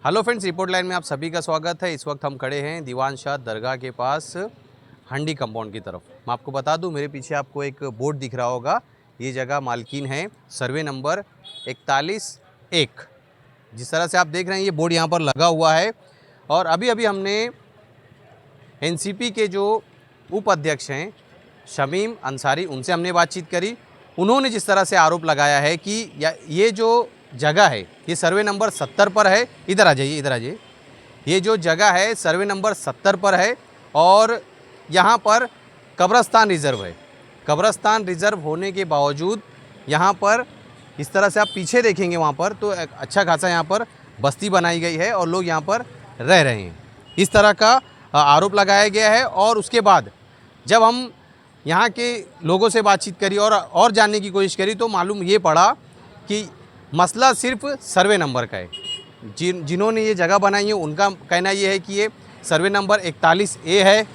Hello friends, report line में आप सभी का स्वागत है। इस वक्त हम खड़े हैं दीवान शाह दरगाह के पास हंडी कंपाउंड की तरफ। मैं आपको बता दूं, मेरे पीछे आपको एक बोर्ड दिख रहा होगा। ये जगह मालकिन है सर्वे नंबर 41-1। जिस तरह से आप देख रहे हैं ये बोर्ड यहाँ पर लगा हुआ है। और अभी अभी हमने एनसीपी के जो उपाध्यक्ष हैं शमीम अंसारी, उनसे हमने बातचीत करी। उन्होंने जिस तरह से आरोप लगाया है कि ये जो जगह है ये सर्वे नंबर 70 पर है। इधर आ जाइए, इधर आ जाइए। ये जो जगह है सर्वे नंबर 70 पर है और यहाँ पर कब्रस्तान रिज़र्व है। कब्रस्तान रिज़र्व होने के बावजूद यहाँ पर इस तरह से आप पीछे देखेंगे वहाँ पर तो एक अच्छा खासा यहाँ पर बस्ती बनाई गई है और लोग यहाँ पर रह रहे हैं। इस तरह का आरोप लगाया गया है। और उसके बाद जब हम यहाँ के लोगों से बातचीत करी और जानने की कोशिश करी तो मालूम ये पड़ा कि मसला सिर्फ सर्वे नंबर का है। जिन्होंने ये जगह बनाई है उनका कहना ये है कि ये सर्वे नंबर 41A है।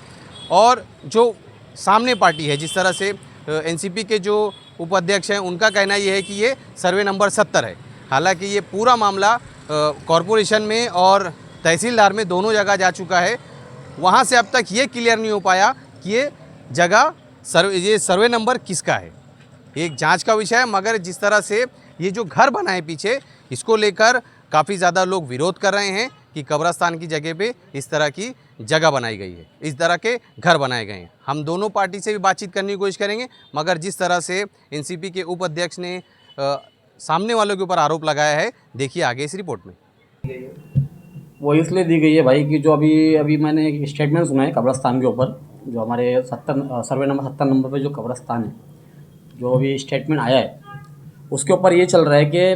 और जो सामने पार्टी है, जिस तरह से एनसीपी के जो उपाध्यक्ष हैं, उनका कहना ये है कि ये सर्वे नंबर 70 है। हालांकि ये पूरा मामला कॉरपोरेशन में और तहसीलदार में दोनों जगह जा चुका है। वहाँ से अब तक ये क्लियर नहीं हो पाया कि ये जगह ये सर्वे नंबर किसका है। एक जांच का विषय है। मगर जिस तरह से ये जो घर बना है पीछे, इसको लेकर काफ़ी ज़्यादा लोग विरोध कर रहे हैं कि कब्रस्तान की जगह पे इस तरह की जगह बनाई गई है, इस तरह के घर बनाए गए हैं। हम दोनों पार्टी से भी बातचीत करने की कोशिश करेंगे। मगर जिस तरह से एनसीपी के उपाध्यक्ष ने सामने वालों के ऊपर आरोप लगाया है, देखिए आगे इस रिपोर्ट में। वो इसलिए दी गई है भाई कि जो अभी मैंने एक स्टेटमेंट सुना है कब्रस्तान के ऊपर, जो हमारे सर्वे नंबर 70 नंबर पे जो कब्रस्तान है, जो अभी स्टेटमेंट आया है उसके ऊपर ये चल रहा है कि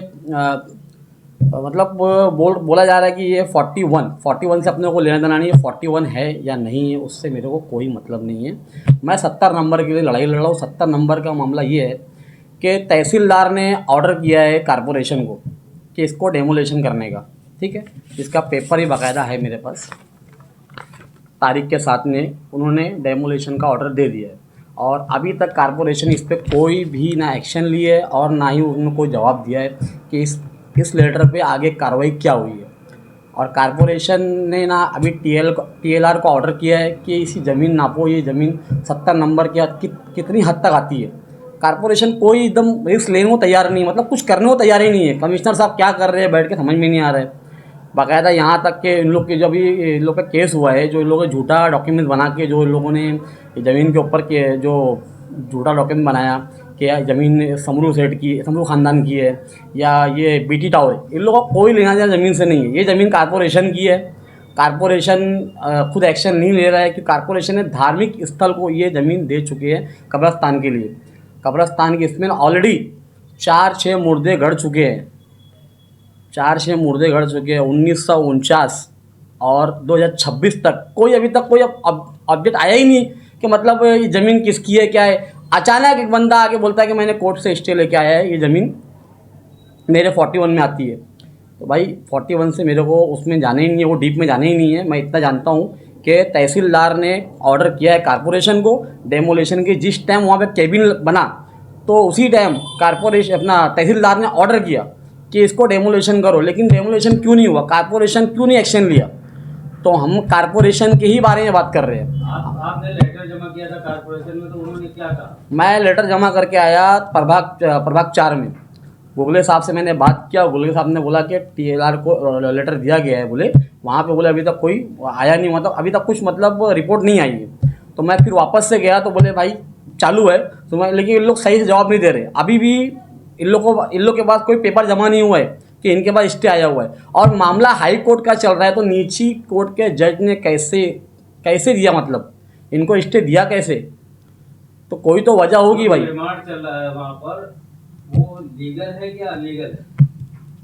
मतलब बोला जा रहा है कि ये 41 से अपने को लेना देना नहीं है। 41 है या नहीं है उससे मेरे को कोई मतलब नहीं है। मैं 70 नंबर के लिए लड़ाई लड़ रहा हूँ। 70 नंबर का मामला ये है कि तहसीलदार ने ऑर्डर किया है कारपोरेशन को कि इसको डेमोलेशन करने का, ठीक है। इसका पेपर ही बाकायदा है मेरे पास, तारीख के साथ में उन्होंने डेमोलेशन का ऑर्डर दे दिया है। और अभी तक कारपोरेशन इस पर कोई भी ना एक्शन लिए है और ना ही उन्होंने कोई जवाब दिया है कि इस लेटर पे आगे कार्रवाई क्या हुई है। और कारपोरेशन ने ना अभी टीएलआर को ऑर्डर किया है कि इसी ज़मीन नापो, ये ज़मीन 70 नंबर के कितनी हद तक आती है। कारपोरेशन कोई एकदम रिस्क लेने को तैयार नहीं, मतलब कुछ करने को तैयार ही नहीं है। कमिश्नर साहब क्या कर रहे हैं बैठ के समझ में नहीं आ रहा है। बाकायदा यहाँ तक के इन लोग के जो अभी इन लोग का केस हुआ है, जो इन लोगों ने झूठा डॉक्यूमेंट बना के जो इन लोगों ने ज़मीन के ऊपर के जो झूठा डॉक्यूमेंट बनाया कि ज़मीन समरू सेठ की, समरू ख़ानदान की है या ये बीटी टावर, इन लोगों का कोई लेना देना ज़मीन से नहीं है। ये ज़मीन कारपोरेशन की है। कारपोरेशन खुद एक्शन नहीं ले रहा है कि कारपोरेशन ने धार्मिक स्थल को ये ज़मीन दे चुके हैं कब्रस्तान के लिए। कब्रस्तान की इसमें ऑलरेडी 4-6 मुर्दे गड़ चुके हैं, 4-6 मुर्दे गड़ चुके हैं। 1949 और 2026 तक अभी तक कोई अपडेट आया ही नहीं कि मतलब ये ज़मीन किसकी है, क्या है। अचानक एक बंदा आके बोलता है कि मैंने कोर्ट से स्टे लेके आया है, ये ज़मीन मेरे 41 में आती है। तो भाई 41 से मेरे को उसमें जाना ही नहीं है, वो डीप में जाना ही नहीं है। मैं इतना जानता हूँ कि तहसीलदार ने ऑर्डर किया है कारपोरेशन को डेमोलेशन की। जिस टाइम वहाँ पे केबिन बना तो उसी टाइम कारपोरेशन अपना तहसीलदार ने ऑर्डर किया कि इसको डेमोलेशन करो, लेकिन डेमोलेशन क्यों नहीं हुआ, कारपोरेशन क्यों नहीं एक्शन लिया। तो हम कारपोरेशन के ही बारे में बात कर रहे हैं। आपने लेटर जमा किया था कारपोरेशन में, तो उन्होंने क्या कहा? मैं लेटर जमा करके आया प्रभाग 4 में। गुगले साहब से मैंने बात किया। गुगले साहब ने बोला कि टीएलआर को लेटर दिया गया है, बोले वहाँ पे बोले अभी तक कोई आया नहीं, मतलब अभी तक कुछ मतलब रिपोर्ट नहीं आई है। तो मैं फिर वापस से गया तो बोले भाई चालू है। तो मैं, लेकिन इन लोग सही से जवाब नहीं दे रहे। अभी भी इन लोग के पास कोई पेपर जमा नहीं हुआ है कि इनके पास स्टे आया हुआ है। और मामला हाई कोर्ट का चल रहा है, तो नीची कोर्ट के जज ने कैसे दिया, मतलब इनको स्टे दिया कैसे, तो कोई तो वजह होगी भाई। रिमांड चल रहा है वहाँ पर, वो लीगल है क्या अनलीगल है?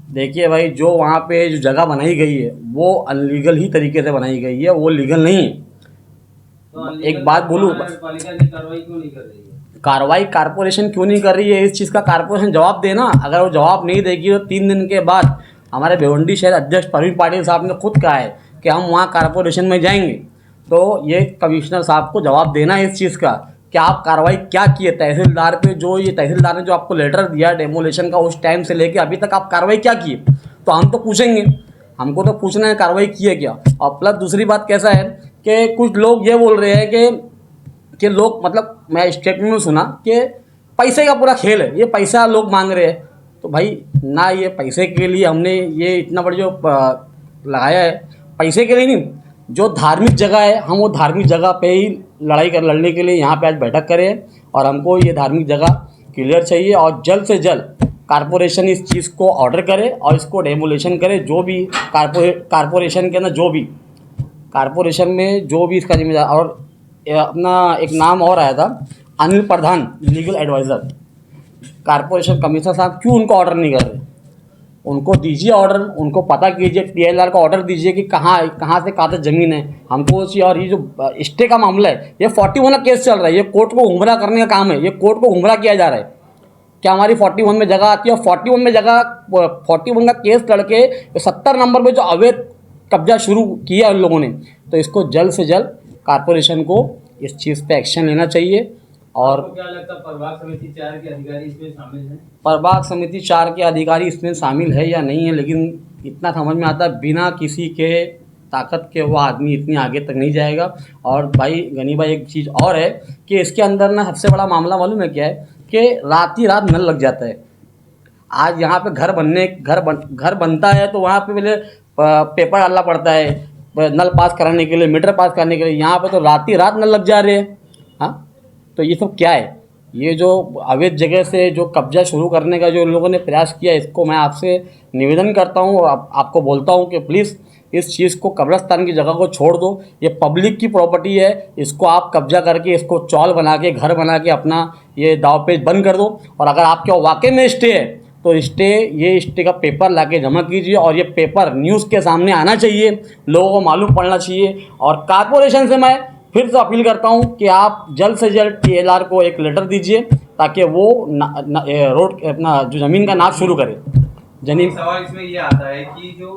देखिए भाई, जो वहाँ पे जो जगह बनाई गई है वो अनलीगल ही तरीके से बनाई गई है, वो लीगल नहीं है। तो एक बात बोलूँ, पालिका ने कार्रवाई क्यों नहीं कर रही है? कार्रवाई कारपोरेशन क्यों नहीं कर रही है, इस चीज़ का कारपोरेशन जवाब देना। अगर वो जवाब नहीं देगी तो 3 दिन के बाद हमारे भिवंडी शहर अध्यक्ष प्रवीण पाटिल साहब ने खुद कहा है कि हम वहाँ कारपोरेशन में जाएंगे। तो ये कमिश्नर साहब को जवाब देना है इस चीज़ का कि आप कार्रवाई क्या किए तहसीलदार पे। तहसीलदार ने जो आपको लेटर दिया डेमोलेशन का, उस टाइम से लेके अभी तक आप कार्रवाई क्या किए, तो हम तो पूछेंगे। हमको तो पूछना है कार्रवाई की है क्या। और प्लस दूसरी बात कैसा है कि कुछ लोग ये बोल रहे हैं कि लोग, मतलब मैं स्टेटमेंट में सुना कि पैसे का पूरा खेल है, ये पैसा लोग मांग रहे हैं। तो भाई ना, ये पैसे के लिए हमने ये इतना बड़ा जो लगाया है, पैसे के लिए नहीं, जो धार्मिक जगह है हम वो धार्मिक जगह पे ही लड़ने के लिए यहाँ पे आज बैठक करें। और हमको ये धार्मिक जगह क्लियर चाहिए और जल्द से जल्द कारपोरेशन इस चीज़ को ऑर्डर करे और इसको डेमोलेशन करे। जो भी कारपोरेशन के अंदर कारपोरेशन में जो भी इसका जिम्मेदार, और अपना एक नाम और आया था अनिल प्रधान, लीगल एडवाइज़र, कारपोरेशन कमिश्नर साहब क्यों उनको ऑर्डर नहीं कर रहे? उनको दीजिए ऑर्डर, उनको पता कीजिए, TLR का ऑर्डर दीजिए कि कहाँ से कहाँ तक ज़मीन है हमको चाहिए। और ये जो स्टे का मामला है, ये 41 का केस चल रहा है, ये कोर्ट को गुमराह करने का काम है, ये कोर्ट को गुमराह किया जा रहा है। क्या हमारी 41 में जगह आती है? और 41 का केस लड़के 70 नंबर पे जो अवैध कब्जा शुरू किया उन लोगों ने, तो इसको जल्द से जल्द कारपोरेशन को इस चीज़ पे एक्शन लेना चाहिए। और आपको क्या लगता है प्रभाग समिति 4 के अधिकारी इसमें शामिल हैं? प्रभाग समिति 4 के अधिकारी इसमें शामिल है या नहीं है, लेकिन इतना समझ में आता है बिना किसी के ताकत के वो आदमी इतनी आगे तक नहीं जाएगा। और भाई गनी भाई, एक चीज़ और है कि इसके अंदर ना सबसे बड़ा मामला मालूम है क्या है कि रात ही रात नल लग जाता है। आज यहाँ पे घर बनता है तो वहाँ पे पहले पेपर डालना पड़ता है नल पास कराने के लिए, मीटर पास करने के लिए। यहाँ पे तो रात ही रात नल लग जा रहे हैं। हाँ, तो ये सब क्या है? ये जो अवैध जगह से जो कब्जा शुरू करने का जो लोगों ने प्रयास किया, इसको मैं आपसे निवेदन करता हूँ और आपको बोलता हूँ कि प्लीज़ इस चीज़ को, कब्रिस्तान की जगह को छोड़ दो। ये पब्लिक की प्रॉपर्टी है, इसको आप कब्जा करके इसको चौल बना के, घर बना के अपना ये दाव पेच बंद कर दो। और अगर आपके वाकई में स्टे है तो ये स्टे का पेपर लाके जमा कीजिए और ये पेपर न्यूज़ के सामने आना चाहिए, लोगों को मालूम पड़ना चाहिए। और कारपोरेशन से मैं फिर से अपील करता हूं कि आप जल्द से जल्द TLR को एक लेटर दीजिए ताकि वो रोड अपना जो ज़मीन का नाप शुरू करे। एक सवाल इसमें ये आता है कि जो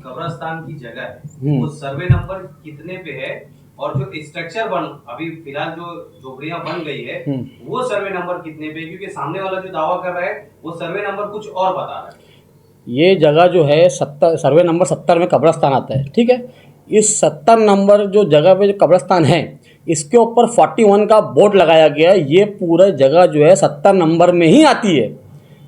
कब्रिस्तान की जगह है वो सर्वे नंबर कितने पे है, और जो स्ट्रक्चर अभी फिलहाल जो झोपड़ियां बन गई है वो सर्वे नंबर कितने पे? क्योंकि सामने वाला जो दावा कर रहा है वो सर्वे नंबर कुछ और बता रहा है। ये जगह जो है सर्वे नंबर 70 में कब्रिस्तान आता है, ठीक है। इस 70 नंबर जो जगह पे जो कब्रिस्तान है, इसके ऊपर 41 का बोर्ड लगाया गया है। ये पूरा जगह जो है 70 नंबर में ही आती है,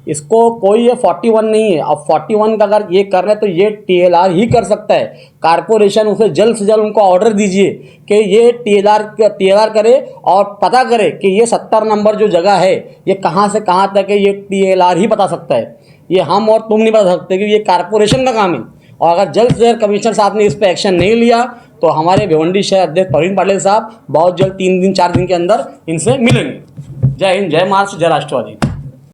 इसको कोई ये 41 नहीं है। अब 41 का अगर ये कर रहे हैं तो ये TLR ही कर सकता है। कारपोरेशन उसे जल्द से जल्द उनको ऑर्डर दीजिए कि ये TLR करे और पता करे कि ये 70 नंबर जो जगह है ये कहाँ से कहाँ तक है, ये TLR ही बता सकता है। ये हम और तुम नहीं बता सकते क्योंकि ये कारपोरेशन का काम है। और अगर जल्द से जल्द कमिश्नर साहब ने इस पर एक्शन नहीं लिया तो हमारे भिवंडी शहर अध्यक्ष प्रवीण पाटिल साहब बहुत जल्द 3 दिन 4 दिन के अंदर इनसे मिलेंगे। जय हिंद, जय महाराष्ट्र, जय राष्ट्रवादी।